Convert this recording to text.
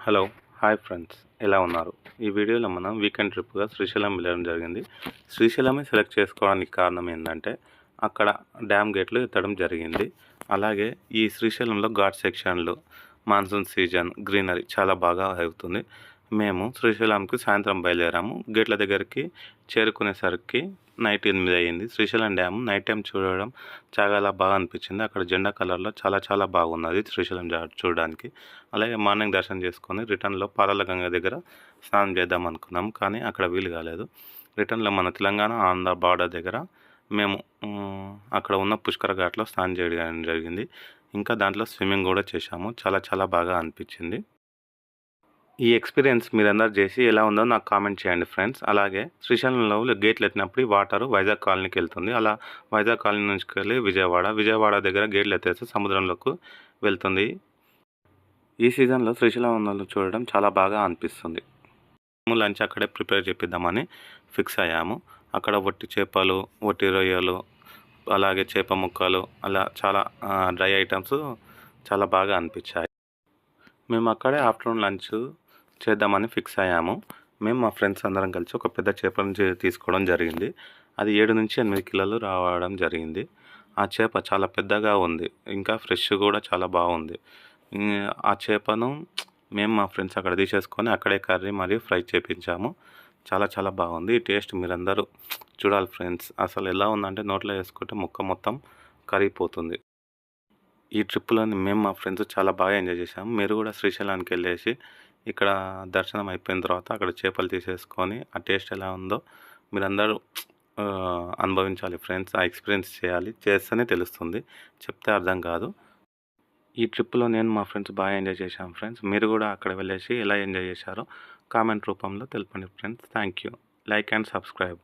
Hello hi friends, ఎలా ఉన్నారు? ఈ వీడియోలో మనం వీకెండ్ ట్రిప్గా శ్రీశైలం వెళ్ళడం జరిగింది. శ్రీశైలమే సెలెక్ట్ చేసుకోవడానికి కారణం ఏంటంటే అక్కడ డ్యామ్ గేట్లు ఎత్తడం జరిగింది. అలాగే ఈ శ్రీశైలంలో ఘాట్ సెక్షన్లు, మాన్సూన్ సీజన్, గ్రీనరీ చాలా బాగా అవుతుంది. మేము శ్రీశైలంకి సాయంత్రం బయలుదేరాము. గేట్ల దగ్గరికి చేరుకునేసరికి నైట్ 8 అయ్యింది. శ్రీశైలం డ్యామ్ నైట్ టైం చూడడం చాలా బాగా అనిపించింది. అక్కడ జెండా కలర్లో చాలా బాగున్నది శ్రీశైలం చూడడానికి. అలాగే మార్నింగ్ దర్శనం చేసుకొని రిటర్న్లో పాతాళగంగ దగ్గర స్నానం చేద్దాం అనుకున్నాం, కానీ అక్కడ వీలు కాలేదు. రిటర్న్లో మన తెలంగాణ ఆంధ్ర బార్డర్ దగ్గర మేము అక్కడ ఉన్న పుష్కర ఘాట్లో స్నానం చేయడం జరిగింది. ఇంకా దాంట్లో స్విమ్మింగ్ కూడా చేశాము. చాలా బాగా అనిపించింది. ఈ ఎక్స్పీరియన్స్ మీరందరూ చేసి ఎలా ఉందో నాకు కామెంట్ చేయండి ఫ్రెండ్స్. అలాగే శ్రీశైలంలో గేట్లు ఎత్తినప్పుడు ఈ వాటర్ వైజాగ్ కాలనీకి వెళ్తుంది. అలా వైజాగ్ కాలనీ నుంచి వెళ్ళి విజయవాడ దగ్గర గేట్లు ఎత్తేస్తే సముద్రంలోకి వెళ్తుంది. ఈ సీజన్లో శ్రీశైలంలో చూడడం చాలా బాగా అనిపిస్తుంది. మేము లంచ్ అక్కడే ప్రిపేర్ చేపిద్దామని ఫిక్స్ అయ్యాము. అక్కడ వట్టి చేపలు, వట్టి రొయ్యలు, అలాగే చేప ముక్కలు, అలా చాలా డ్రై ఐటమ్స్ చాలా బాగా అనిపించాయి. మేము అక్కడే ఆఫ్టర్నూన్ లంచ్ చేద్దామని ఫిక్స్ అయ్యాము. మేము మా ఫ్రెండ్స్ అందరం కలిసి ఒక పెద్ద చేపను తీసుకోవడం జరిగింది. అది 7 నుంచి 8 కిలోలు రావడం జరిగింది. ఆ చేప చాలా పెద్దగా ఉంది, ఇంకా ఫ్రెష్ కూడా చాలా బాగుంది. ఆ చేపను మేము మా ఫ్రెండ్స్ అక్కడ తీసేసుకొని అక్కడే కర్రీ మరియు ఫ్రై చేపించాము. చాలా బాగుంది. ఈ టేస్ట్ మీరందరూ చూడాలి ఫ్రెండ్స్. అసలు ఎలా ఉందంటే నోట్లో వేసుకుంటే ముక్క మొత్తం కరిగిపోతుంది. ఈ ట్రిప్‌లోని మేము మా ఫ్రెండ్స్ చాలా బాగా ఎంజాయ్ చేశాము. మీరు కూడా శ్రీశైలానికి వెళ్ళేసి ఇక్కడ దర్శనం అయిపోయిన తర్వాత అక్కడ చేపలు తీసేసుకొని ఆ టేస్ట్ ఎలా ఉందో మీరందరూ అనుభవించాలి ఫ్రెండ్స్. ఆ ఎక్స్పీరియన్స్ చేయాలి. చేస్తేనే తెలుస్తుంది, చెప్తే అర్థం కాదు. ఈ ట్రిప్‌లో నేను మా ఫ్రెండ్స్ బాగా ఎంజాయ్ చేశాం ఫ్రెండ్స్. మీరు కూడా అక్కడ వెళ్ళేసి ఎలా ఎంజాయ్ చేశారో కామెంట్ రూపంలో తెలపండి friends. Thank you. Like and subscribe.